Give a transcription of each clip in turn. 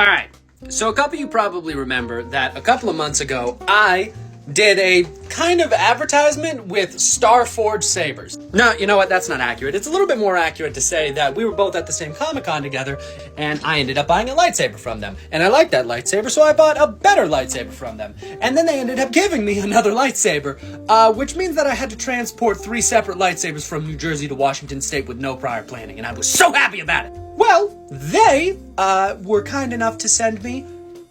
Alright, so a couple of you probably remember that a couple of months ago, I did a kind of advertisement with Starforged sabers. No, you know what? That's not accurate. It's a little bit more accurate to say that we were both at the same Comic-Con together, and I ended up buying a lightsaber from them. And I liked that lightsaber, so I bought a better lightsaber from them. And then they ended up giving me another lightsaber, which means that I had to transport 3 separate lightsabers from New Jersey to Washington State with no prior planning, and I was so happy about it. Well, they were kind enough to send me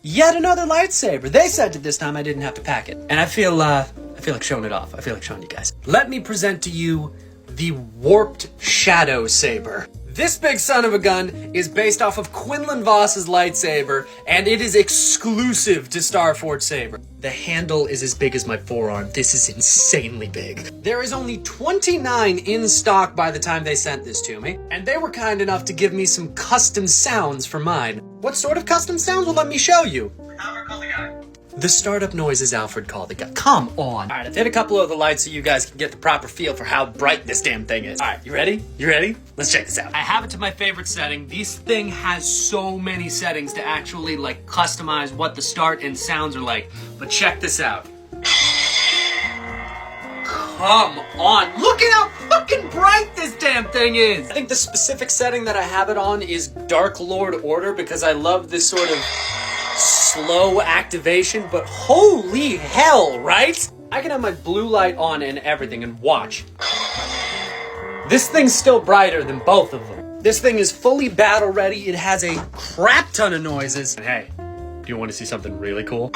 yet another lightsaber. They said that this time I didn't have to pack it. And I feel like showing it off. I feel like showing you guys. Let me present to you the Warped Shadow Saber. This big son of a gun is based off of Quinlan Voss's lightsaber, and it is exclusive to Starforged Saber. The handle is as big as my forearm. This is insanely big. There is only 29 in stock by the time they sent this to me, and they were kind enough to give me some custom sounds for mine. What sort of custom sounds? Well, let me show you. Alfred, call the guy. The startup noises Alfred called the guy. Come on. All right, I've hit a couple of the lights so you guys can get the proper feel for how bright this damn thing is. All right, you ready? You ready? Let's check this out. I have it to my favorite setting. This thing has so many settings to actually like customize what the start and sounds are like. But check this out. Come on, look at how fucking bright this damn thing is. I think the specific setting that I have it on is Dark Lord Order because I love this sort of slow activation, but holy hell, right? I can have my blue light on and everything, and watch. This thing's still brighter than both of them. This thing is fully battle ready. It has a crap ton of noises. And hey, do you want to see something really cool?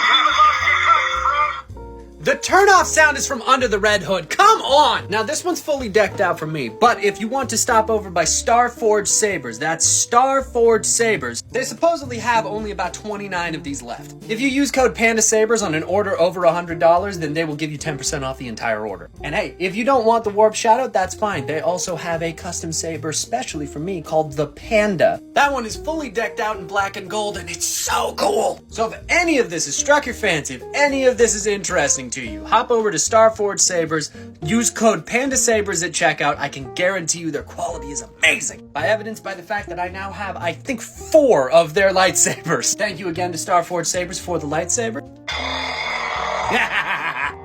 The turn-off sound is from under the red hood. Come on! Now, this one's fully decked out for me, but if you want to stop over by Starforged Sabers, that's Starforged Sabers, they supposedly have only about 29 of these left. If you use code Panda Sabers on an order over $100, then they will give you 10% off the entire order. And hey, if you don't want the Warp Shadow, that's fine. They also have a custom saber specially for me called the Panda. That one is fully decked out in black and gold, and it's so cool! So if any of this has struck your fancy, if any of this is interesting to you, hop over to Starforged Sabers, use code PandaSabers at checkout. I can guarantee you their quality is amazing. By evidenced by the fact that I now have, I think, 4 of their lightsabers. Thank you again to Starforged Sabers for the lightsaber.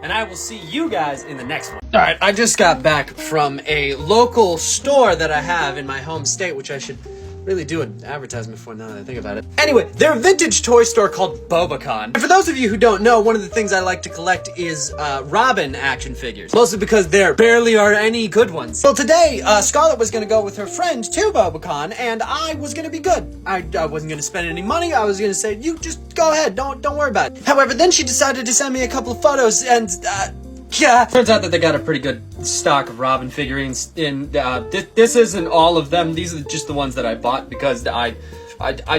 And I will see you guys in the next one. Alright, I just got back from a local store that I have in my home state, which I should really do an advertisement for now that I think about it. Anyway, they're a vintage toy store called Bobacon. And for those of you who don't know, one of the things I like to collect is Robin action figures. Mostly because there barely are any good ones. Well, today, Scarlett was gonna go with her friend to Bobacon, and I was gonna be good. I wasn't gonna spend any money. I was gonna say, you just go ahead, don't worry about it. However, then she decided to send me a couple of photos, and yeah, turns out that they got a pretty good stock of Robin figurines in, this isn't all of them. These are just the ones that I bought because I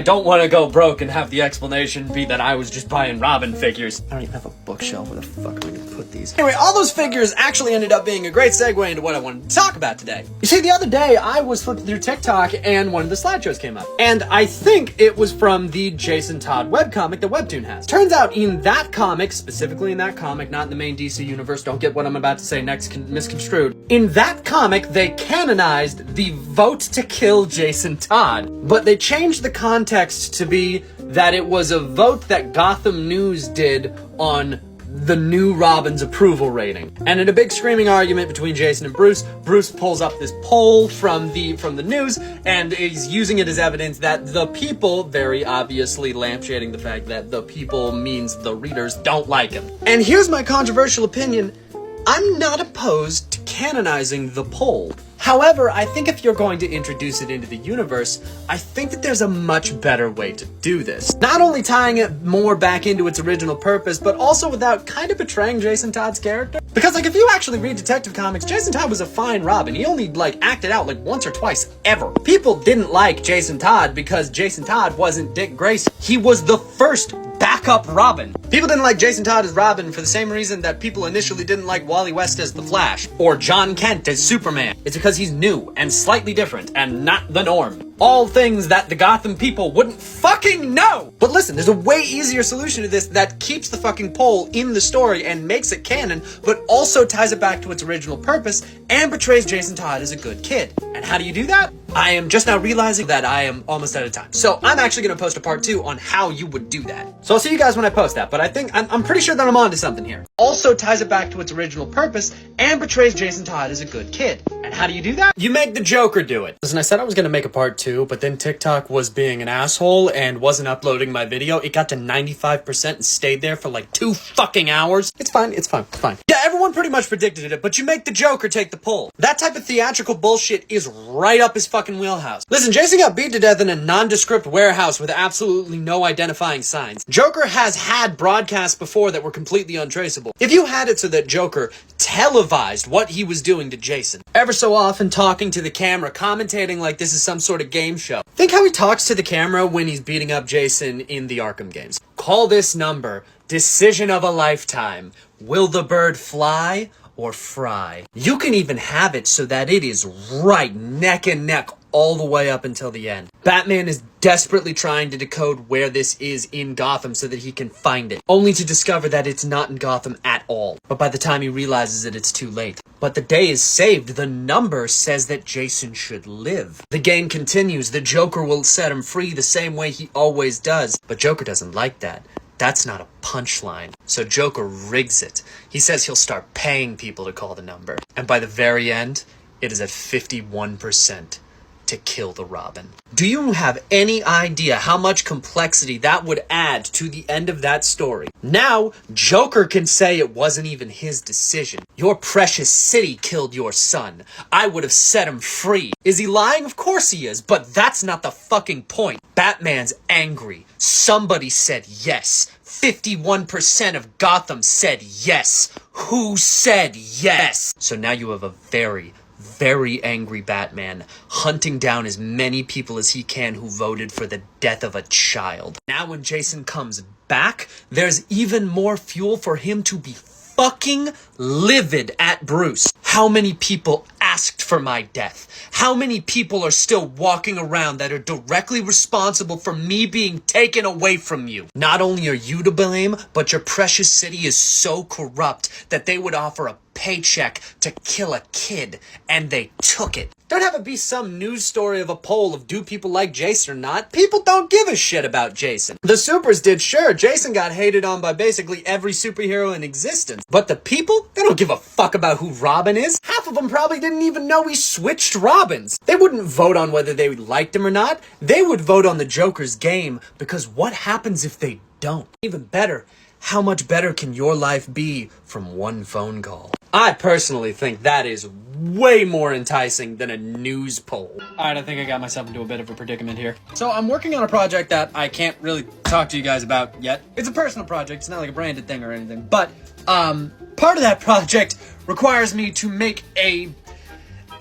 don't want to go broke and have the explanation be that I was just buying Robin figures. I don't even have a bookshelf. Where the fuck am I gonna put these? Anyway, all those figures actually ended up being a great segue into what I wanted to talk about today. You see, the other day I was flipping through TikTok and one of the slideshows came up. And I think it was from the Jason Todd webcomic that Webtoon has. Turns out in that comic, specifically in that comic, not in the main DC universe, don't get what I'm about to say next misconstrued. In that comic, they canonized the vote to kill Jason Todd, but they changed the context to be that it was a vote that Gotham News did on the new Robin's approval rating. And in a big screaming argument between Jason and Bruce pulls up this poll from the news and is using it as evidence that the people, very obviously lampshading the fact that the people means the readers, don't like him. And here's my controversial opinion. I'm not opposed to canonizing the poll. However, I think if you're going to introduce it into the universe, I think that there's a much better way to do this. Not only tying it more back into its original purpose, but also without kind of betraying Jason Todd's character. Because, like, if you actually read Detective Comics, Jason Todd was a fine Robin. He only, like, acted out, like, once or twice, ever. People didn't like Jason Todd because Jason Todd wasn't Dick Grayson. He was the first backup Robin. People didn't like Jason Todd as Robin for the same reason that people initially didn't like Wally West as the Flash, or John Kent as Superman. It's because he's new and slightly different and not the norm. All things that the Gotham people wouldn't fucking know! But listen, there's a way easier solution to this that keeps the fucking poll in the story and makes it canon, but also ties it back to its original purpose and portrays Jason Todd as a good kid. And how do you do that? I am just now realizing that I am almost out of time. So I'm actually going to post a part 2 on how you would do that. So I'll see you guys when I post that, but I think I'm pretty sure that I'm onto something here. Also ties it back to its original purpose and portrays Jason Todd as a good kid. And how do you do that? You make the Joker do it. Listen, I said I was going to make a part 2, but then TikTok was being an asshole and wasn't uploading my video. It got to 95% and stayed there for like 2 fucking hours. It's fine. Yeah, everyone pretty much predicted it, but you make the Joker take the pull. That type of theatrical bullshit is right up his fucking wheelhouse. Listen, Jason got beat to death in a nondescript warehouse with absolutely no identifying signs. Joker has had broadcasts before that were completely untraceable. If you had it so that Joker televised what he was doing to Jason, ever so often talking to the camera, commentating like this is some sort of game show. Think how he talks to the camera when he's beating up Jason in the Arkham games. Call this number. Decision of a lifetime. Will the bird fly or fry? You can even have it so that it is right neck and neck all the way up until the end. Batman is desperately trying to decode where this is in Gotham so that he can find it, only to discover that it's not in Gotham at all. But by the time he realizes it, it's too late. But the day is saved. The number says that Jason should live. The game continues. The Joker will set him free the same way he always does. But Joker doesn't like that. That's not a punchline. So Joker rigs it. He says he'll start paying people to call the number. And by the very end, it is at 51% to kill the Robin. Do you have any idea how much complexity that would add to the end of that story? Now, Joker can say it wasn't even his decision. Your precious city killed your son. I would have set him free. Is he lying? Of course he is, but that's not the fucking point. Batman's angry. Somebody said yes. 51% of Gotham said yes. Who said yes? So now you have a very angry Batman hunting down as many people as he can who voted for the death of a child. Now when Jason comes back, there's even more fuel for him to be fucking livid at Bruce. How many people asked for my death? How many people are still walking around that are directly responsible for me being taken away from you? Not only are you to blame, but your precious city is so corrupt that they would offer a paycheck to kill a kid, and they took it. Don't have it be some news story of a poll of do people like Jason or not. People don't give a shit about Jason. The supers did, sure. Jason got hated on by basically every superhero in existence. But the people, they don't give a fuck about who Robin is. Half of them probably didn't even know he switched Robins. They wouldn't vote on whether they liked him or not. They would vote on the Joker's game, because what happens if they don't? Even better, how much better can your life be from one phone call? I personally think that is way more enticing than a news poll. Alright, I think I got myself into a bit of a predicament here. So I'm working on a project that I can't really talk to you guys about yet. It's a personal project, it's not like a branded thing or anything. But, part of that project requires me to make a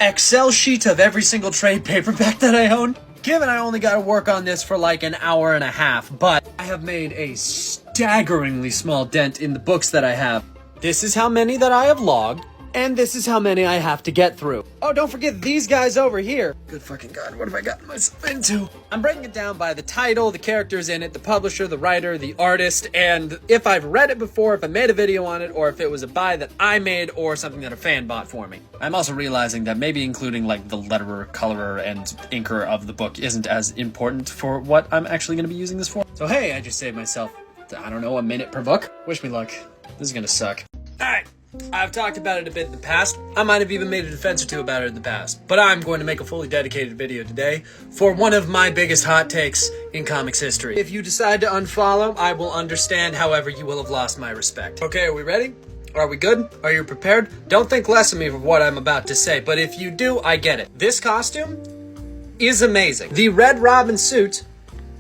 Excel sheet of every single trade paperback that I own. Given I only got to work on this for like an hour and a half, but I have made a staggeringly small dent in the books that I have. This is how many that I have logged, and this is how many I have to get through. Oh, don't forget these guys over here. Good fucking God, what have I gotten myself into? I'm breaking it down by the title, the characters in it, the publisher, the writer, the artist, and if I've read it before, if I made a video on it, or if it was a buy that I made, or something that a fan bought for me. I'm also realizing that maybe including like the letterer, colorer, and inker of the book isn't as important for what I'm actually going to be using this for. So hey, I just saved myself, I don't know, a minute per book. Wish me luck. This is gonna suck. Alright, I've talked about it a bit in the past. I might have even made a defense or two about it in the past. But I'm going to make a fully dedicated video today for one of my biggest hot takes in comics history. If you decide to unfollow, I will understand. However, you will have lost my respect. Okay, are we ready? Are we good? Are you prepared? Don't think less of me for what I'm about to say, but if you do, I get it. This costume is amazing. The Red Robin suit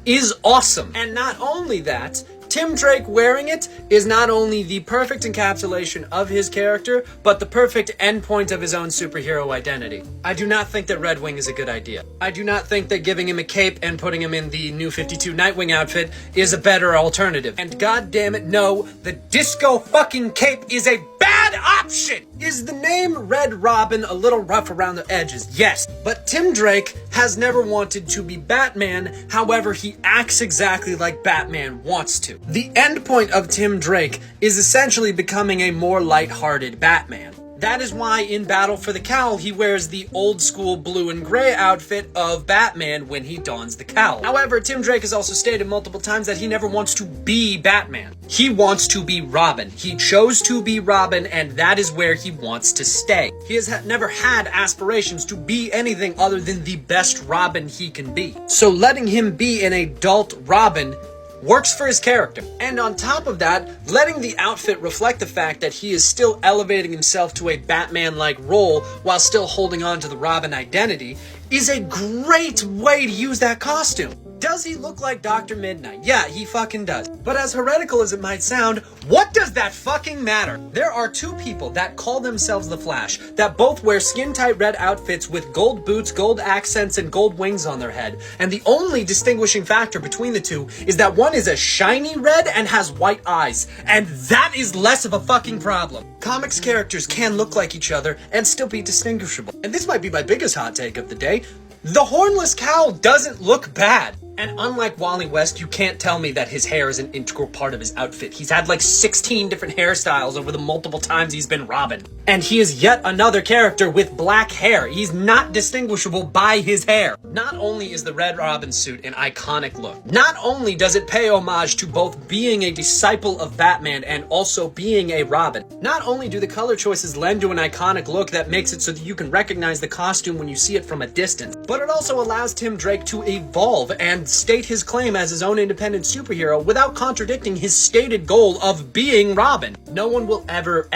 is awesome. And not only that, Tim Drake wearing it is not only the perfect encapsulation of his character, but the perfect endpoint of his own superhero identity. I do not think that Red Wing is a good idea. I do not think that giving him a cape and putting him in the New 52 Nightwing outfit is a better alternative. And god damn it, no, the disco fucking cape is a bad option! Is the name Red Robin a little rough around the edges? Yes, but Tim Drake has never wanted to be Batman, however he acts exactly like Batman wants to. The end point of Tim Drake is essentially becoming a more lighthearted Batman. That is why in Battle for the Cowl, he wears the old school blue and gray outfit of Batman when he dons the cowl. However, Tim Drake has also stated multiple times that he never wants to be Batman. He wants to be Robin. He chose to be Robin, and that is where he wants to stay. He has never had aspirations to be anything other than the best Robin he can be. So letting him be an adult Robin works for his character. And on top of that, letting the outfit reflect the fact that he is still elevating himself to a Batman-like role while still holding on to the Robin identity is a great way to use that costume. Does he look like Dr. Midnight? Yeah, he fucking does. But as heretical as it might sound, what does that fucking matter? There are two people that call themselves the Flash that both wear skin-tight red outfits with gold boots, gold accents, and gold wings on their head. And the only distinguishing factor between the two is that one is a shiny red and has white eyes. And that is less of a fucking problem. Comics characters can look like each other and still be distinguishable. And this might be my biggest hot take of the day. The hornless cowl doesn't look bad. And unlike Wally West, you can't tell me that his hair is an integral part of his outfit. He's had like 16 different hairstyles over the multiple times he's been Robin. And he is yet another character with black hair. He's not distinguishable by his hair. Not only is the Red Robin suit an iconic look, not only does it pay homage to both being a disciple of Batman and also being a Robin, not only do the color choices lend to an iconic look that makes it so that you can recognize the costume when you see it from a distance, but it also allows Tim Drake to evolve and state his claim as his own independent superhero without contradicting his stated goal of being Robin. No one will ever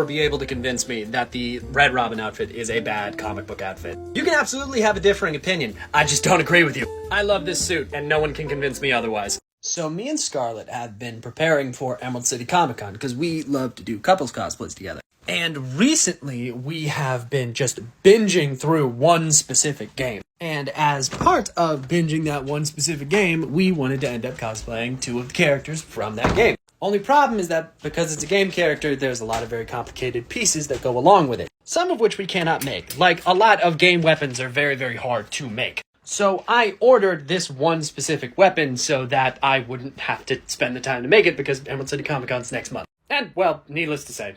be able to convince me that the Red Robin outfit is a bad comic book outfit. You can absolutely have a differing opinion. I just don't agree with you. I love this suit, and no one can convince me otherwise. So me and Scarlett have been preparing for Emerald City Comic Con because we love to do couples cosplays together. And recently, we have been just binging through one specific game. And as part of binging that one specific game, we wanted to end up cosplaying two of the characters from that game. Only problem is that because it's a game character, there's a lot of very complicated pieces that go along with it. Some of which we cannot make. Like, a lot of game weapons are very hard to make. So I ordered this one specific weapon so that I wouldn't have to spend the time to make it because Emerald City Comic Con's next month. And, well, needless to say,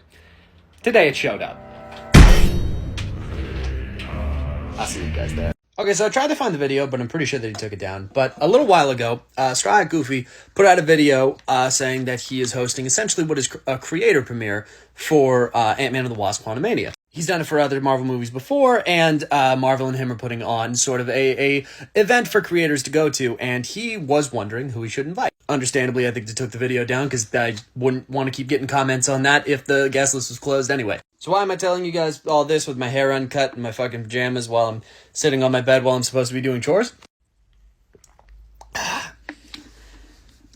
today it showed up. I'll see you guys there. Okay, so I tried to find the video, but I'm pretty sure that he took it down. But a little while ago, Straw Hat Goofy put out a video saying that he is hosting essentially what is a creator premiere for Ant-Man and the Wasp: Quantumania. He's done it for other Marvel movies before, and Marvel and him are putting on sort of a event for creators to go to, and he was wondering who he should invite. Understandably, I think they took the video down because I wouldn't want to keep getting comments on that if the guest list was closed anyway. So why am I telling you guys all this with my hair uncut and my fucking pajamas while I'm sitting on my bed while I'm supposed to be doing chores?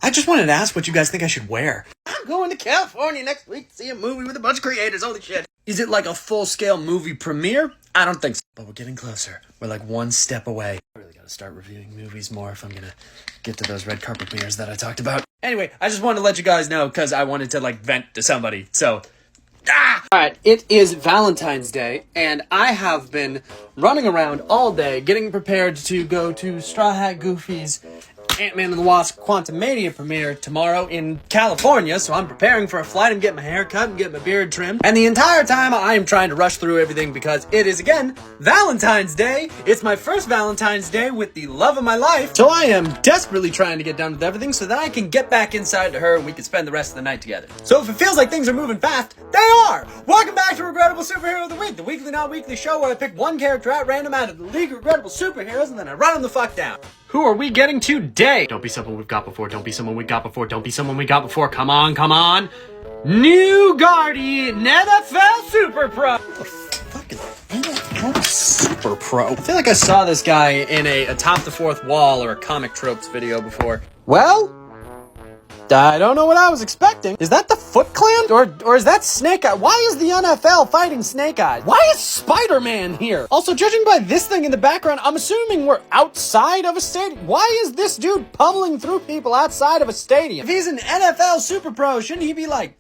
I just wanted to ask what you guys think I should wear. I'm going to California next week to see a movie with a bunch of creators. Holy shit. Is it like a full-scale movie premiere? I don't think so. But we're getting closer. We're like one step away. I really gotta start reviewing movies more if I'm gonna get to those red carpet premieres that I talked about. Anyway, I just wanted to let you guys know because I wanted to like vent to somebody. So, Alright, it is Valentine's Day, and I have been running around all day getting prepared to go to Straw Hat Goofy's Ant-Man and the Wasp Quantumania premiere tomorrow in California, so I'm preparing for a flight. I'm getting my hair cut and getting my beard trimmed. And the entire time I am trying to rush through everything because it is, again, Valentine's Day. It's my first Valentine's Day with the love of my life. So I am desperately trying to get done with everything so that I can get back inside to her and we can spend the rest of the night together. So if it feels like things are moving fast, they are! Welcome back to Regrettable Superhero of the Week, the weekly, not weekly show where I pick one character at random out of the League of Regrettable Superheroes and then I run them the fuck down. Who are we getting today? Don't be someone we've got before. Don't be someone we got before. Don't be someone we got before. Come on, come on. New Guardian NFL Super Pro. What the fuck is NFL Super Pro? I feel like I saw this guy in a Atop the Fourth Wall or a Comic Tropes video before. Well, I don't know what I was expecting. Is that the Foot Clan? Or is that Snake Eye? Why is the NFL fighting Snake Eyes? Why is Spider-Man here? Also, judging by this thing in the background, I'm assuming we're outside of a stadium. Why is this dude pummeling through people outside of a stadium? If he's an NFL Super Pro, shouldn't he be like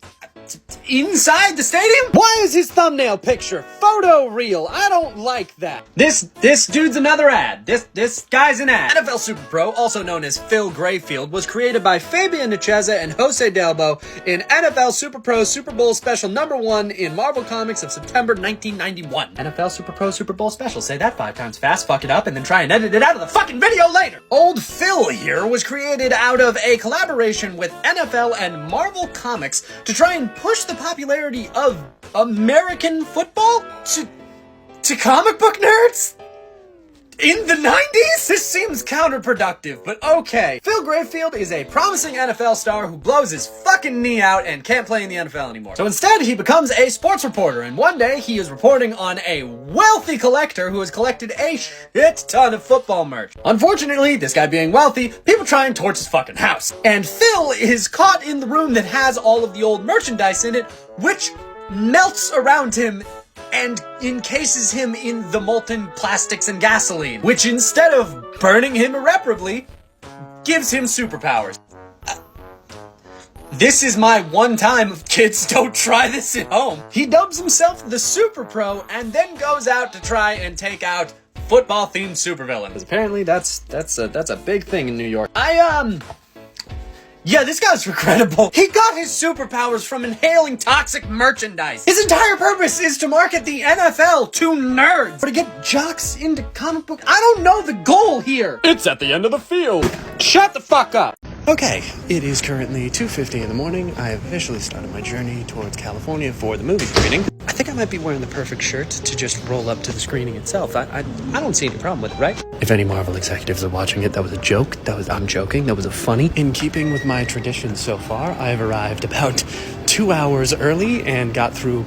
inside the stadium? Why is his thumbnail picture photo real? I don't like that. This dude's another ad. This guy's an ad. NFL Super Pro, also known as Phil Grayfield, was created by Fabian Nicieza and Jose Delbo in NFL Super Pro Super Bowl Special #1 in Marvel Comics of September 1991. NFL Super Pro Super Bowl Special. Say that 5 times fast, fuck it up, and then try and edit it out of the fucking video later. Old Phil here was created out of a collaboration with NFL and Marvel Comics to try and push the popularity of American football to comic book nerds? In the 90s? This seems counterproductive, but okay. Phil Grayfield is a promising NFL star who blows his fucking knee out and can't play in the NFL anymore. So instead, he becomes a sports reporter, and one day he is reporting on a wealthy collector who has collected a shit ton of football merch. Unfortunately, this guy being wealthy, people try and torch his fucking house. And Phil is caught in the room that has all of the old merchandise in it, which melts around him and encases him in the molten plastics and gasoline, which instead of burning him irreparably, gives him superpowers. This is my one time, kids, don't try this at home. He dubs himself the Super Pro and then goes out to try and take out football-themed supervillains. Because apparently that's a big thing in New York. Yeah, this guy's regrettable. He got his superpowers from inhaling toxic merchandise. His entire purpose is to market the NFL to nerds. Or to get jocks into comic book. I don't know the goal here. It's at the end of the field. Shut the fuck up. Okay, it is currently 2:50 in the morning. I have officially started my journey towards California for the movie screening. I think I might be wearing the perfect shirt to just roll up to the screening itself. I don't see any problem with it, right? If any Marvel executives are watching it, that was a joke. I'm joking. That was a funny. In keeping with my tradition so far, I've arrived about 2 hours early and got through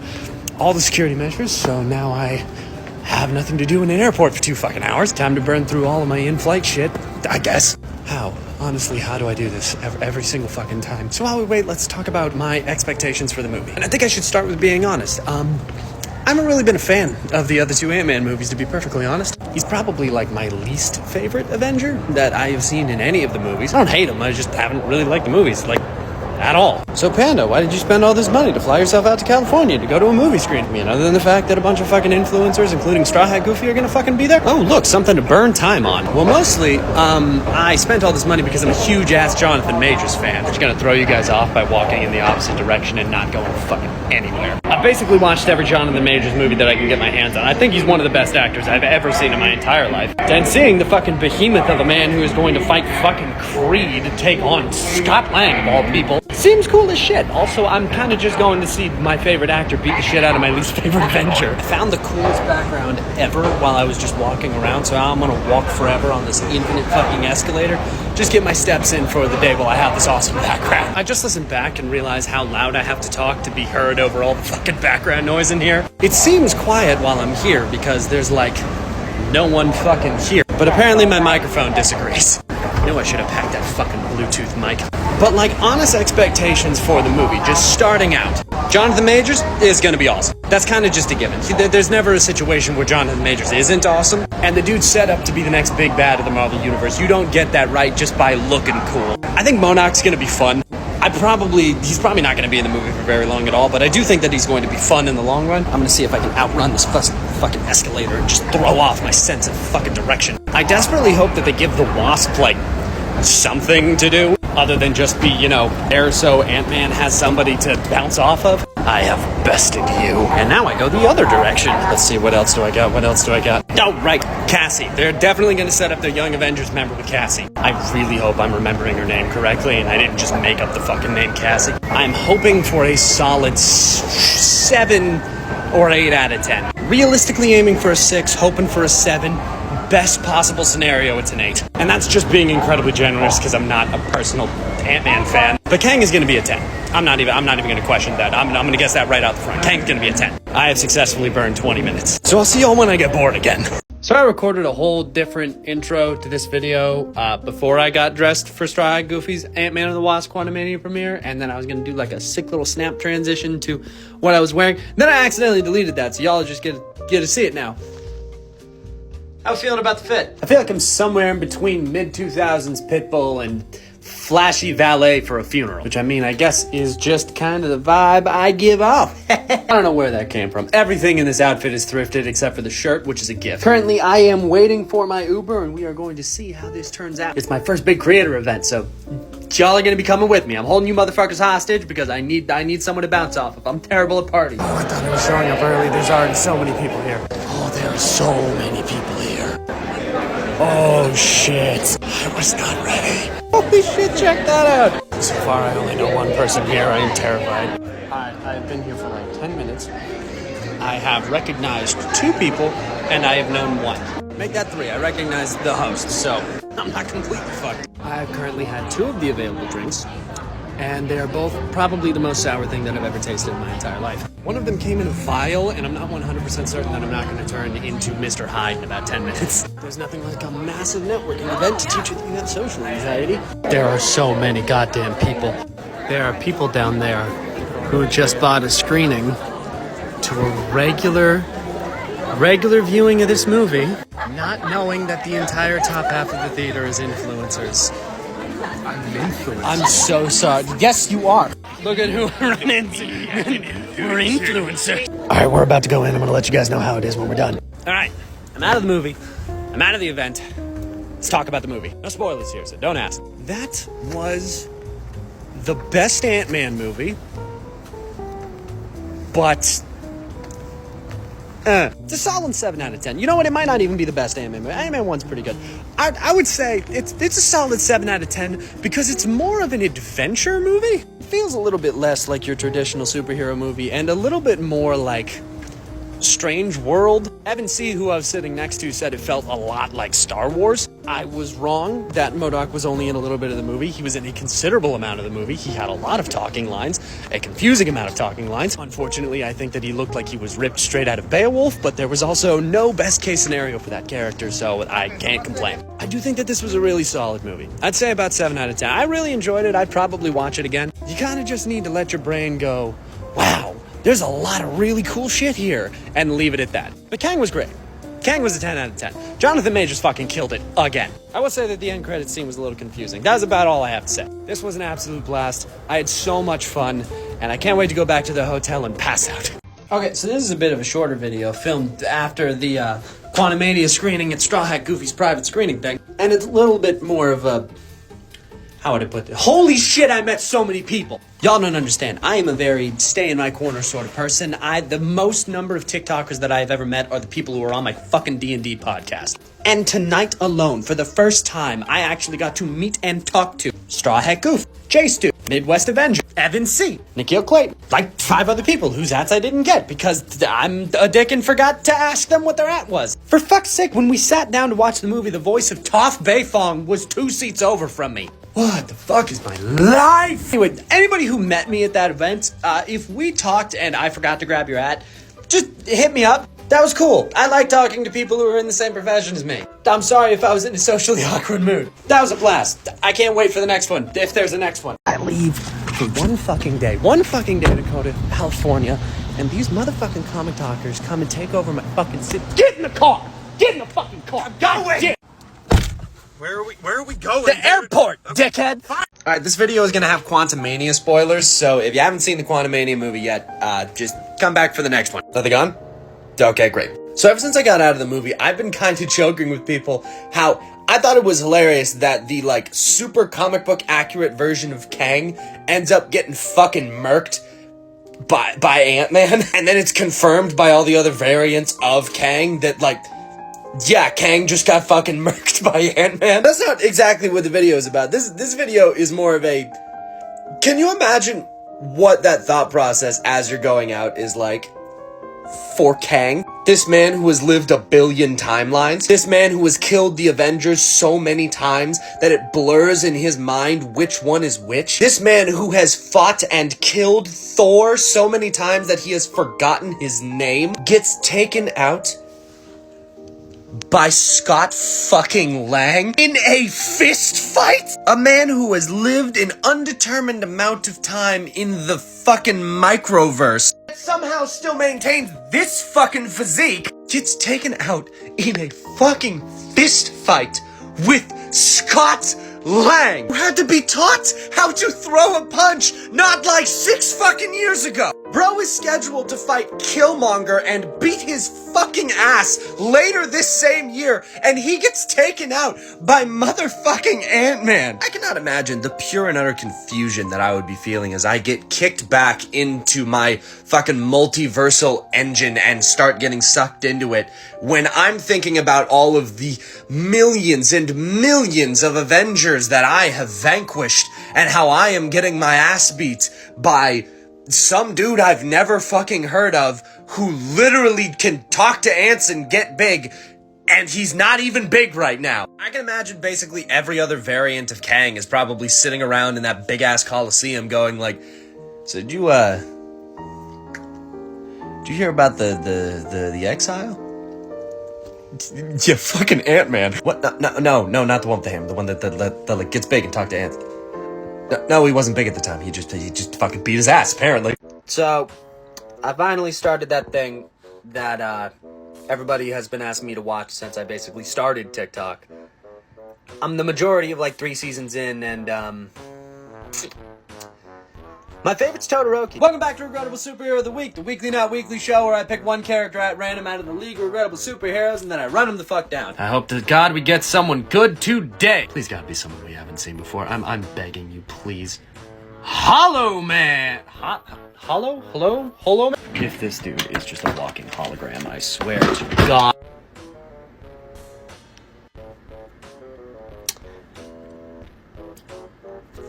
all the security measures, so now I have nothing to do in an airport for 2 fucking hours. Time to burn through all of my in-flight shit, I guess. How? Honestly, how do I do this every single fucking time? So while we wait, let's talk about my expectations for the movie. And I think I should start with being honest. I haven't really been a fan of the other 2 Ant-Man movies, to be perfectly honest. He's probably like my least favorite Avenger that I have seen in any of the movies. I don't hate him, I just haven't really liked the movies, like, at all. So Panda, why did you spend all this money to fly yourself out to California to go to a movie screen? I mean, other than the fact that a bunch of fucking influencers, including Straw Hat Goofy, are gonna fucking be there? Oh, look, something to burn time on. Well, mostly, I spent all this money because I'm a huge-ass Jonathan Majors fan. I'm just gonna throw you guys off by walking in the opposite direction and not going fucking anywhere. I've basically watched every Jonathan Majors movie that I can get my hands on. I think he's one of the best actors I've ever seen in my entire life. And seeing the fucking behemoth of a man who is going to fight fucking Creed to take on Scott Lang, of all people, seems cool as shit. Also, I'm kind of just going to see my favorite actor beat the shit out of my least favorite Avenger. I found the coolest background ever while I was just walking around, so I'm gonna walk forever on this infinite fucking escalator. Just get my steps in for the day while I have this awesome background. I just listened back and realized how loud I have to talk to be heard over all the fucking background noise in here. It seems quiet while I'm here because there's like no one fucking here. But apparently my microphone disagrees. I knew I should have packed that fucking Bluetooth mic. But like honest expectations for the movie, just starting out, Jonathan Majors is gonna be awesome. That's kind of just a given. There's never a situation where Jonathan Majors isn't awesome, and the dude's set up to be the next big bad of the Marvel Universe. You don't get that right just by looking cool. I think Monarch's gonna be fun. He's probably not gonna be in the movie for very long at all, but I do think that he's going to be fun in the long run. I'm gonna see if I can outrun this fucking escalator and just throw off my sense of fucking direction. I desperately hope that they give the Wasp, like, something to do, other than just be, there so Ant-Man has somebody to bounce off of. I have bested you. And now I go the other direction. Let's see, what else do I got? Oh, right, Cassie. They're definitely going to set up their Young Avengers member with Cassie. I really hope I'm remembering her name correctly and I didn't just make up the fucking name Cassie. I'm hoping for a solid 7 or 8 out of 10. Realistically aiming for a 6, hoping for a 7. Best possible scenario, it's an 8. And that's just being incredibly generous because I'm not a personal Ant-Man fan. But Kang is going to be a 10. I'm not even going to question that. I'm going to guess that right out the front. Kang's going to be a 10. I have successfully burned 20 minutes. So I'll see y'all when I get bored again. So I recorded a whole different intro to this video before I got dressed for Straw Hat Goofy's Ant-Man and the Wasp Quantumania premiere, and then I was going to do like a sick little snap transition to what I was wearing. Then I accidentally deleted that, so y'all just get to see it now. How you feeling about the fit? I feel like I'm somewhere in between mid-2000s Pitbull and flashy valet for a funeral, which I mean, I guess is just kind of the vibe I give off. I don't know where that came from. Everything in this outfit is thrifted except for the shirt, which is a gift. Currently, I am waiting for my Uber, and we are going to see how this turns out. It's my first big creator event, so y'all are gonna be coming with me. I'm holding you motherfuckers hostage because I need someone to bounce off of. I'm terrible at parties. Oh, I thought I was showing up early. There's already so many people here. Oh, there are so many people here. Oh, shit. I was not ready. Holy shit, check that out. So far, I only know one person here. I am terrified. I've been here for like 10 minutes. I have recognized 2 people, and I have known 1. Make that 3. I recognize the host, so I'm not completely fucked. I've currently had 2 of the available drinks, and they are both probably the most sour thing that I've ever tasted in my entire life. One of them came in a vial, and I'm not 100% certain that I'm not going to turn into Mr. Hyde in about 10 minutes. There's nothing like a massive networking event to teach you that you have social anxiety. There are so many goddamn people. There are people down there who just bought a screening to a regular viewing of this movie, not knowing that the entire top half of the theater is influencers. I'm an influencer. I'm so sorry. Yes, you are. Look at who we're running into. We're influencers. All right, we're about to go in. I'm going to let you guys know how it is when we're done. All right, I'm out of the movie. I'm out of the event. Let's talk about the movie. No spoilers here, so don't ask. That was the best Ant-Man movie, but it's a solid 7 out of 10. You know what? It might not even be the best Ant-Man movie. Ant-Man 1's pretty good. I would say it's a solid 7 out of 10 because it's more of an adventure movie. It feels a little bit less like your traditional superhero movie and a little bit more like Strange World. Evan C., who I was sitting next to, said it felt a lot like Star Wars. I was wrong. That MODOK was only in a little bit of the movie. He was in a considerable amount of the movie. He had a lot of talking lines, a confusing amount of talking lines. Unfortunately, I think that he looked like he was ripped straight out of Beowulf, but there was also no best case scenario for that character, so I can't complain. I do think that this was a really solid movie. I'd say about 7 out of 10. I really enjoyed it. I'd probably watch it again. You kind of just need to let your brain go, wow, there's a lot of really cool shit here, and leave it at that. But Kang was great. Kang was a 10 out of 10. Jonathan Majors fucking killed it again. I will say that the end credits scene was a little confusing. That was about all I have to say. This was an absolute blast. I had so much fun, and I can't wait to go back to the hotel and pass out. Okay, so this is a bit of a shorter video filmed after the Quantumania screening at Straw Hat Goofy's private screening thing. And it's a little bit more of a... how would I put it? Holy shit, I met so many people. Y'all don't understand. I am a very stay in my corner sort of person. The most number of TikTokers that I've ever met are the people who are on my fucking D&D podcast. And tonight alone, for the first time, I actually got to meet and talk to Straw Hat Goof, J-Stu, Midwest Avenger, Evan C., Nikhil Clayton, like 5 other people whose hats I didn't get because I'm a dick and forgot to ask them what their hat was. For fuck's sake, when we sat down to watch the movie, the voice of Toph Beifong was 2 seats over from me. What the fuck is my life? Anyway, anybody who met me at that event, if we talked and I forgot to grab your hat, just hit me up. That was cool. I like talking to people who are in the same profession as me. I'm sorry if I was in a socially awkward mood. That was a blast. I can't wait for the next one, if there's a next one. I leave for one fucking day to go to California, and these motherfucking comic talkers come and take over my fucking city. Get in the car! Get in the fucking car! I'm going! Where are we going? The airport, dickhead! Alright, this video is gonna have Quantumania spoilers, so if you haven't seen the Quantumania movie yet, just come back for the next one. Are they gone? Okay, great. So ever since I got out of the movie, I've been kind of joking with people how I thought it was hilarious that the, like, super comic book accurate version of Kang ends up getting fucking murked by Ant-Man, and then it's confirmed by all the other variants of Kang that, like, yeah, Kang just got fucking murked by Ant-Man. That's not exactly what the video is about. This video is more of a... Can you imagine what that thought process as you're going out is like for Kang? This man who has lived a billion timelines. This man who has killed the Avengers so many times that it blurs in his mind which one is which. This man who has fought and killed Thor so many times that he has forgotten his name gets taken out by Scott fucking Lang in a fist fight? A man who has lived an undetermined amount of time in the fucking microverse somehow still maintains this fucking physique gets taken out in a fucking fist fight with Scott Lang, who had to be taught how to throw a punch not like 6 fucking years ago. Bro is scheduled to fight Killmonger and beat his fucking ass later this same year, and he gets taken out by motherfucking Ant-Man. I cannot imagine the pure and utter confusion that I would be feeling as I get kicked back into my fucking multiversal engine and start getting sucked into it when I'm thinking about all of the millions and millions of Avengers that I have vanquished and how I am getting my ass beat by some dude I've never fucking heard of who literally can talk to ants and get big, and he's not even big right now. I can imagine basically every other variant of Kang is probably sitting around in that big-ass Coliseum going like, so did you hear about the exile? Yeah, fucking Ant-Man. What? No, not the one with the hammer. The one that like gets big and talk to ants. No, he wasn't big at the time. He just fucking beat his ass, apparently. So, I finally started that thing that, everybody has been asking me to watch since I basically started TikTok. I'm the majority of, 3 seasons in, and, my favorite's Todoroki. Welcome back to Regrettable Superhero of the Week, the weekly not weekly show where I pick one character at random out of the League of Regrettable Superheroes and then I run them the fuck down. I hope to God we get someone good today. Please God be someone we haven't seen before. I'm begging you, please. Hollow Man! Hello Man? If this dude is just a walking hologram, I swear to God.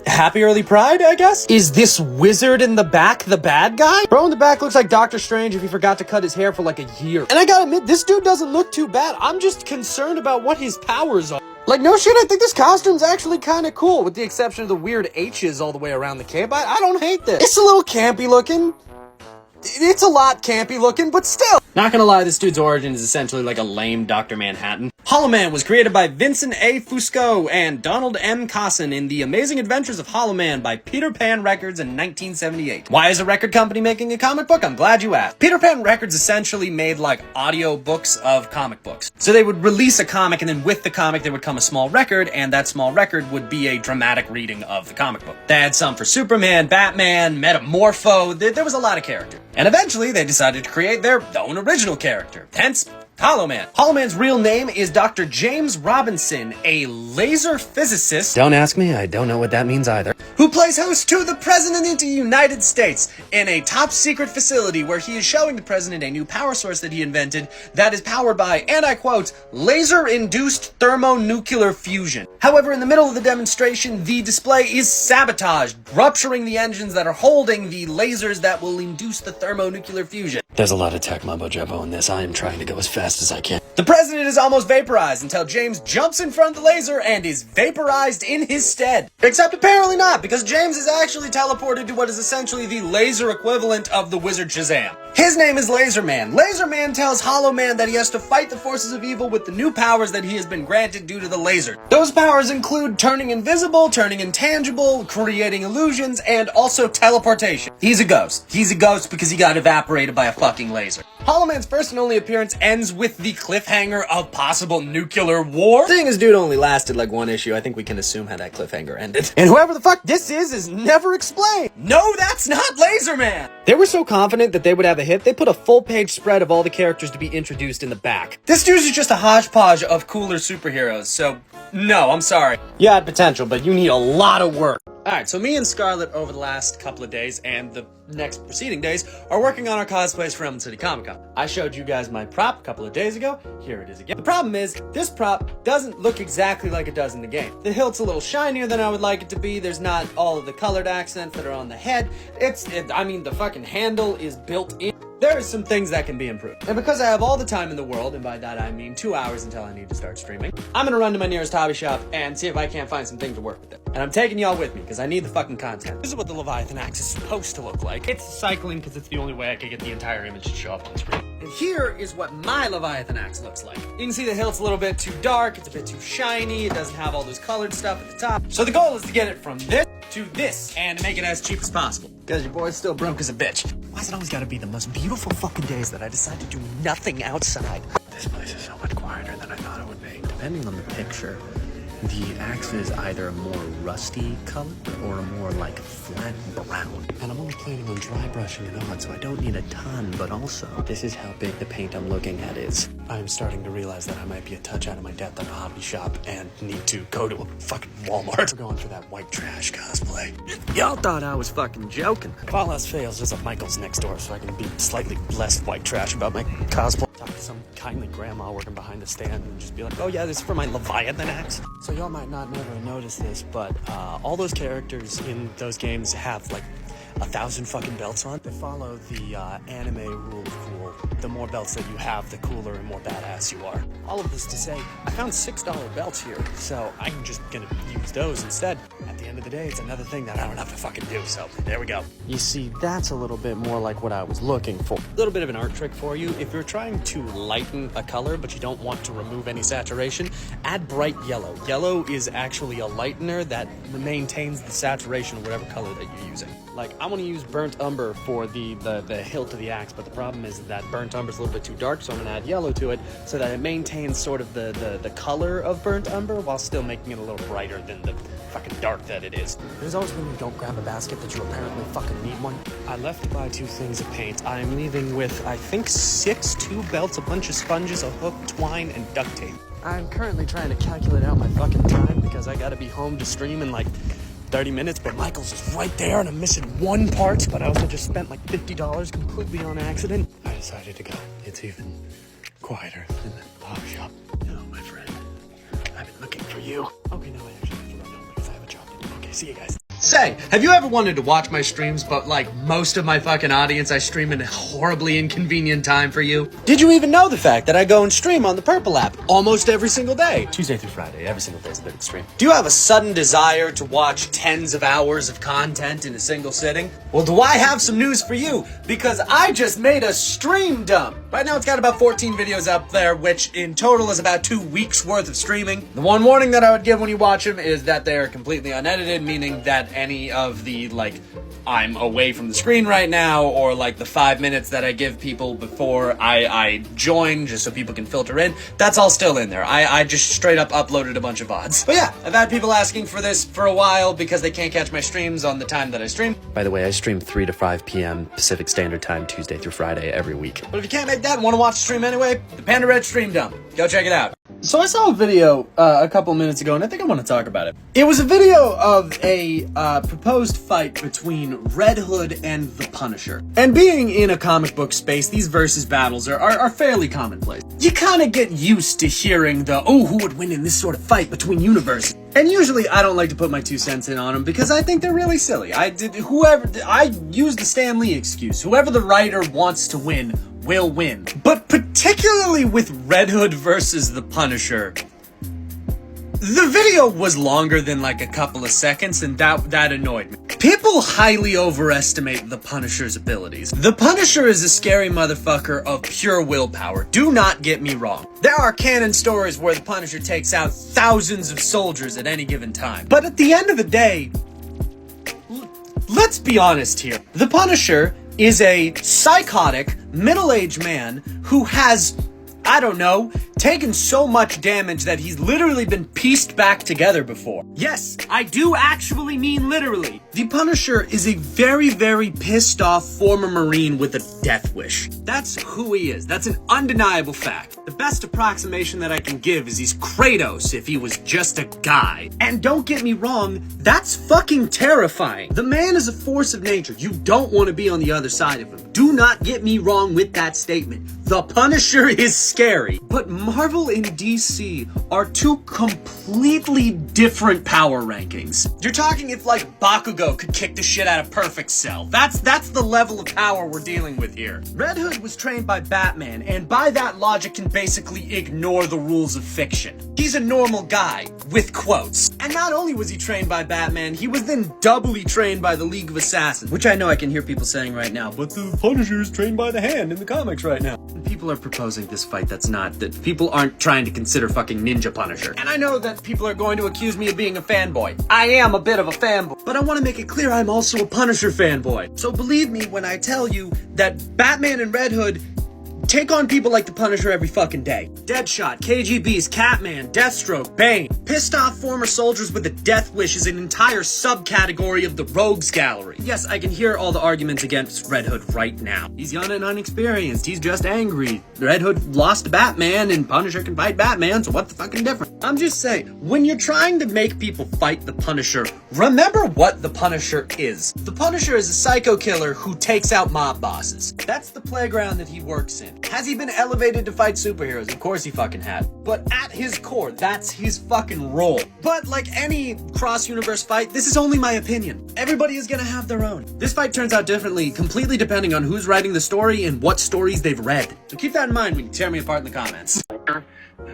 Happy early Pride, I guess? Is this wizard in the back the bad guy? Bro in the back looks like Doctor Strange if he forgot to cut his hair for like a year. And I gotta admit, this dude doesn't look too bad. I'm just concerned about what his powers are. Like, no shit, I think this costume's actually kind of cool, with the exception of the weird H's all the way around the cape. I don't hate this. It's a little campy looking. It's a lot campy looking, but still. Not gonna lie, this dude's origin is essentially like a lame Dr. Manhattan. Hollow Man was created by Vincent A. Fusco and Donald M. Cosson in The Amazing Adventures of Hollow Man by Peter Pan Records in 1978. Why is a record company making a comic book? I'm glad you asked. Peter Pan Records essentially made audio books of comic books. So they would release a comic, and then with the comic there would come a small record, and that small record would be a dramatic reading of the comic book. They had some for Superman, Batman, Metamorpho, there was a lot of characters. And eventually they decided to create their own original character, hence Hollow Man. Hollow Man's real name is Dr. James Robinson, a laser physicist. Don't ask me, I don't know what that means either. Who plays host to the President of the United States in a top secret facility where he is showing the President a new power source that he invented that is powered by, and I quote, laser-induced thermonuclear fusion. However, in the middle of the demonstration, the display is sabotaged, rupturing the engines that are holding the lasers that will induce the thermonuclear fusion. There's a lot of tech mumbo-jumbo in this. I am trying to go as fast as I can. The president is almost vaporized until James jumps in front of the laser and is vaporized in his stead. Except apparently not, because James is actually teleported to what is essentially the laser equivalent of the wizard Shazam. His name is Laser Man. Laser Man tells Hollow Man that he has to fight the forces of evil with the new powers that he has been granted due to the laser. Those powers include turning invisible, turning intangible, creating illusions, and also teleportation. He's a ghost. He's a ghost because he got evaporated by a fucking laser. Hollow Man's first and only appearance ends with the cliffhanger of possible nuclear war. Seeing his dude only lasted one issue, I think we can assume how that cliffhanger ended. And whoever the fuck this is never explained. No, that's not Laser Man! They were so confident that they would have a hit, they put a full-page spread of all the characters to be introduced in the back. This dude's just a hodgepodge of cooler superheroes, so no, I'm sorry. You had potential, but you need a lot of work. Alright, so me and Scarlett over the last couple of days and the next preceding days are working on our cosplays for Emerald City Comic Con. I showed you guys my prop a couple of days ago. Here it is again. The problem is, this prop doesn't look exactly like it does in the game. The hilt's a little shinier than I would like it to be. There's not all of the colored accents that are on the head. The fucking handle is built in. There are some things that can be improved. And because I have all the time in the world, and by that I mean 2 hours until I need to start streaming, I'm gonna run to my nearest hobby shop and see if I can't find some things to work with it. And I'm taking y'all with me, because I need the fucking content. This is what the Leviathan axe is supposed to look like. It's cycling because it's the only way I could get the entire image to show up on screen. And here is what my Leviathan axe looks like. You can see the hilt's a little bit too dark, it's a bit too shiny, it doesn't have all this colored stuff at the top. So the goal is to get it from this to this, and make it as cheap as possible. Because your boy's still broke as a bitch. Why is it always gotta be the most beautiful fucking days that I decide to do nothing outside? This place is so much quieter than I thought it would be. Depending on the picture, The axe is either a more rusty color or a more like flat brown. And I'm only planning on dry brushing it on, so I don't need a ton, but also this is how big the paint I'm looking at is. I'm starting to realize that I might be a touch out of my depth at a hobby shop and need to go to a fucking Walmart. We're going for that white trash cosplay. Y'all thought I was fucking joking. If all else fails, there's a Michael's next door, so I can be slightly less white trash about my cosplay. Talk to some kindly grandma working behind the stand and just be like, oh yeah, this is for my Leviathan axe. So y'all might not never notice this, but all those characters in those games have like 1,000 fucking belts on. They follow the anime rule of cool. The more belts that you have, the cooler and more badass you are. All of this to say, I found $6 belts here, so I'm just gonna use those instead. At the end of the day, it's another thing that I don't have to fucking do, so there we go. You see, that's a little bit more like what I was looking for. A little bit of an art trick for you. If you're trying to lighten a color, but you don't want to remove any saturation, add bright yellow. Yellow is actually a lightener that maintains the saturation of whatever color that you're using. Like, I want to use burnt umber for the hilt of the axe, but the problem is that burnt umber is a little bit too dark, so I'm going to add yellow to it so that it maintains sort of the color of burnt umber while still making it a little brighter than the fucking dark that it is. There's always when you don't grab a basket that you apparently fucking need one. I left to buy 2 things of paint. I'm leaving with, I think, 2 belts, a bunch of sponges, a hook, twine, and duct tape. I'm currently trying to calculate out my fucking time because I gotta be home to stream in like 30 minutes, but Michael's is right there and I'm missing one part, but I also just spent like $50 completely on accident. I decided to go. It's even quieter than the hobby shop. No, my friend, I've been looking for you. Okay, now I actually have to run home because I have a job to do. Okay, see you guys. Say, have you ever wanted to watch my streams, but like most of my fucking audience, I stream in a horribly inconvenient time for you? Did you even know the fact that I go and stream on the Purple app almost every single day? Tuesday through Friday, every single day is a bit extreme. Do you have a sudden desire to watch tens of hours of content in a single sitting? Well, do I have some news for you? Because I just made a stream dump. Right now it's got about 14 videos up there, which in total is about 2 weeks worth of streaming. The one warning that I would give when you watch them is that they are completely unedited, meaning that any of the, like, I'm away from the screen right now, or like the 5 minutes that I give people before I join, just so people can filter in, that's all still in there. I just straight up uploaded a bunch of VODs. But yeah, I've had people asking for this for a while because they can't catch my streams on the time that I stream. By the way, I stream 3 to 5 p.m. Pacific Standard Time, Tuesday through Friday, every week. But if you can't make that and want to watch the stream anyway, the Panda Red Stream Dump. Go check it out. So I saw a video a couple minutes ago, and I think I want to talk about it. It was a video of a proposed fight between Red Hood and the Punisher. And being in a comic book space, these versus battles are fairly commonplace. You kind of get used to hearing the, oh, who would win in this sort of fight between universes? And usually I don't like to put my 2 cents in on them because I think they're really silly. I use the Stan Lee excuse. Whoever the writer wants to win will win. But particularly with Red Hood versus the Punisher, the video was longer than like a couple of seconds, and that annoyed me. People highly overestimate the Punisher's abilities. The Punisher is a scary motherfucker of pure willpower. Do not get me wrong. There are canon stories where the Punisher takes out thousands of soldiers at any given time. But at the end of the day, let's be honest here. The Punisher is a psychotic, middle-aged man who has, I don't know, taken so much damage that he's literally been pieced back together before. Yes, I do actually mean literally. The Punisher is a very, very pissed off former Marine with a death wish. That's who he is. That's an undeniable fact. The best approximation that I can give is he's Kratos if he was just a guy. And don't get me wrong, that's fucking terrifying. The man is a force of nature. You don't want to be on the other side of him. Do not get me wrong with that statement. The Punisher is scary. But Marvel and DC are 2 completely different power rankings. You're talking if like Bakugo could kick the shit out of Perfect Cell. That's the level of power we're dealing with here. Red Hood was trained by Batman, and by that logic can basically ignore the rules of fiction. He's a normal guy, with quotes. And not only was he trained by Batman, he was then doubly trained by the League of Assassins. Which I know I can hear people saying right now, but the Punisher is trained by the Hand in the comics right now. And people are proposing this fight that people aren't trying to consider fucking Ninja Punisher. And I know that people are going to accuse me of being a fanboy. I am a bit of a fanboy. But I want to make it clear I'm also a Punisher fanboy. So believe me when I tell you that Batman and Red Hood take on people like the Punisher every fucking day. Deadshot, KGB's, Catman, Deathstroke, Bane. Pissed off former soldiers with a death wish is an entire subcategory of the rogues gallery. Yes, I can hear all the arguments against Red Hood right now. He's young and unexperienced, he's just angry. Red Hood lost to Batman and Punisher can fight Batman, so what the fucking difference? I'm just saying, when you're trying to make people fight the Punisher, remember what the Punisher is. The Punisher is a psycho killer who takes out mob bosses. That's the playground that he works in. Has he been elevated to fight superheroes? Of course he fucking had. But at his core, that's his fucking role. But like any cross-universe fight, this is only my opinion. Everybody is gonna have their own. This fight turns out differently, completely depending on who's writing the story and what stories they've read. So keep that in mind when you tear me apart in the comments.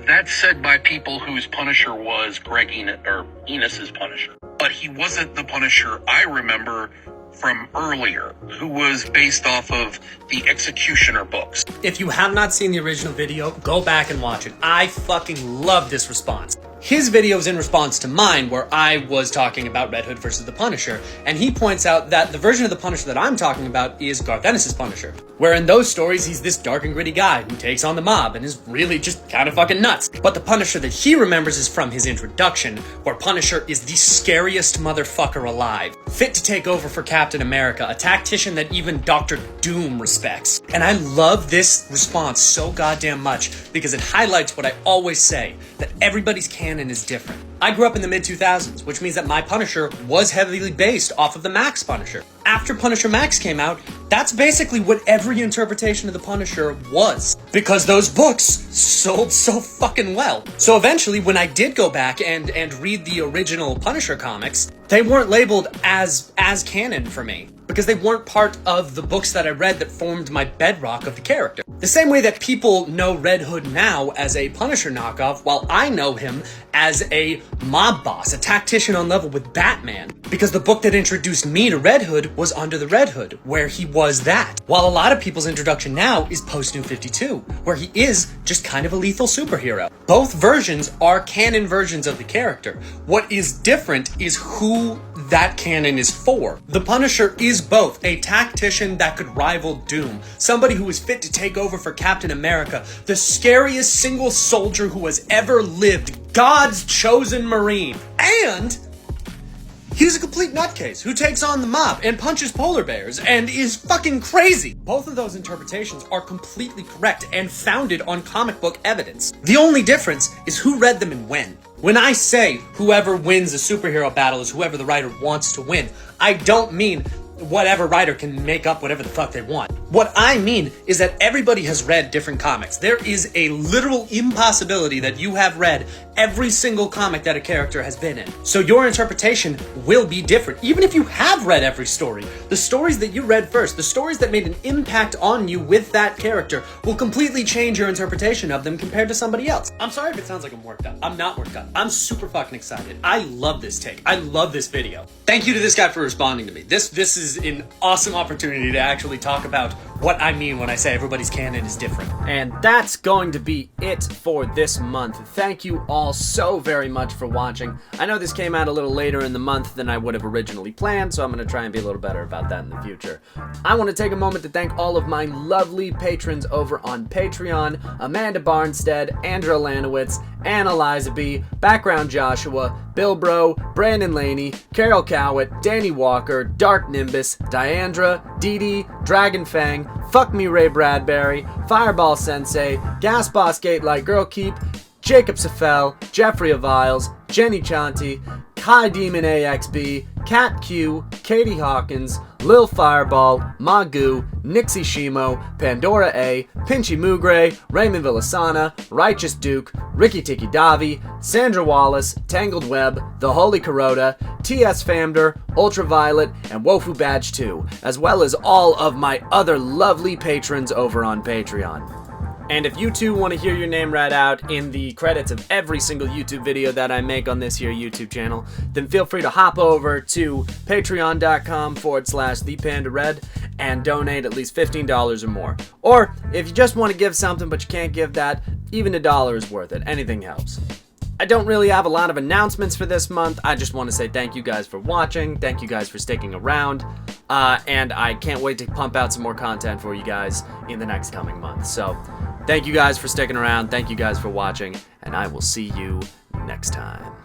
That's said by people whose Punisher was Greg Enos's Punisher. But he wasn't the Punisher I remember from earlier, who was based off of the Executioner books. If you have not seen the original video, go back and watch it. I fucking love this response. His video is in response to mine, where I was talking about Red Hood versus the Punisher, and he points out that the version of the Punisher that I'm talking about is Garth Ennis's Punisher, where in those stories he's this dark and gritty guy who takes on the mob and is really just kind of fucking nuts. But the Punisher that he remembers is from his introduction, where Punisher is the scariest motherfucker alive, fit to take over for Captain America, a tactician that even Dr. Doom respects. And I love this response so goddamn much because it highlights what I always say, that everybody's canon is different. I grew up in the mid-2000s, which means that my Punisher was heavily based off of the Max Punisher. After Punisher Max came out, that's basically what every interpretation of the Punisher was, because those books sold so fucking well. So eventually, when I did go back and read the original Punisher comics, they weren't labeled as canon for me, because they weren't part of the books that I read that formed my bedrock of the character. The same way that people know Red Hood now as a Punisher knockoff, while I know him as a mob boss, a tactician on level with Batman, because the book that introduced me to Red Hood was Under the Red Hood, where he was that. While a lot of people's introduction now is post-New 52, where he is just kind of a lethal superhero. Both versions are canon versions of the character. What is different is who that canon is for. The Punisher is both a tactician that could rival Doom, somebody who is fit to take over for Captain America, the scariest single soldier who has ever lived, God's chosen Marine, and he's a complete nutcase who takes on the mob and punches polar bears and is fucking crazy. Both of those interpretations are completely correct and founded on comic book evidence. The only difference is who read them and when. When I say whoever wins a superhero battle is whoever the writer wants to win, I don't mean whatever writer can make up whatever the fuck they want. What I mean is that everybody has read different comics. There is a literal impossibility that you have read every single comic that a character has been in. So your interpretation will be different, even if you have read every story. The stories that you read first, the stories that made an impact on you with that character, will completely change your interpretation of them compared to somebody else. I'm sorry if it sounds like I'm worked up. I'm not worked up. I'm super fucking excited. I love this take. I love this video. Thank you to this guy for responding to me. This is an awesome opportunity to actually talk about what I mean when I say everybody's canon is different. And that's going to be it for this month. Thank you all so very much for watching. I know this came out a little later in the month than I would have originally planned, so I'm going to try and be a little better about that in the future. I want to take a moment to thank all of my lovely patrons over on Patreon: Amanda Barnstead, Andrew Lanowitz, Anna Liza B, Background Joshua, Bill Bro, Brandon Laney, Carol Cowett, Danny Walker, Dark Nimbus, Diandra, Dee Dee, Dragon Fang, Fuck Me Ray Bradbury, Fireball Sensei, Gas Boss Gatelight Girl Keep, Jacob Safel, Jeffrey Aviles, Jenny Chanti, Kai Demon AXB, Cat Q, Katie Hawkins, Lil Fireball, Magu, Nixie Shimo, Pandora A, Pinchy Mugray, Raymond Villasana, Righteous Duke, Ricky Tiki Davi, Sandra Wallace, Tangled Web, The Holy Kuroda, T.S. Famder, Ultraviolet, and Wofu Badge 2, as well as all of my other lovely patrons over on Patreon. And if you too want to hear your name read out in the credits of every single YouTube video that I make on this here YouTube channel, then feel free to hop over to patreon.com/thepandared and donate at least $15 or more. Or if you just want to give something but you can't give that, even $1 is worth it. Anything helps. I don't really have a lot of announcements for this month. I just want to say thank you guys for watching. Thank you guys for sticking around. And I can't wait to pump out some more content for you guys in the next coming month. So thank you guys for sticking around. Thank you guys for watching. And I will see you next time.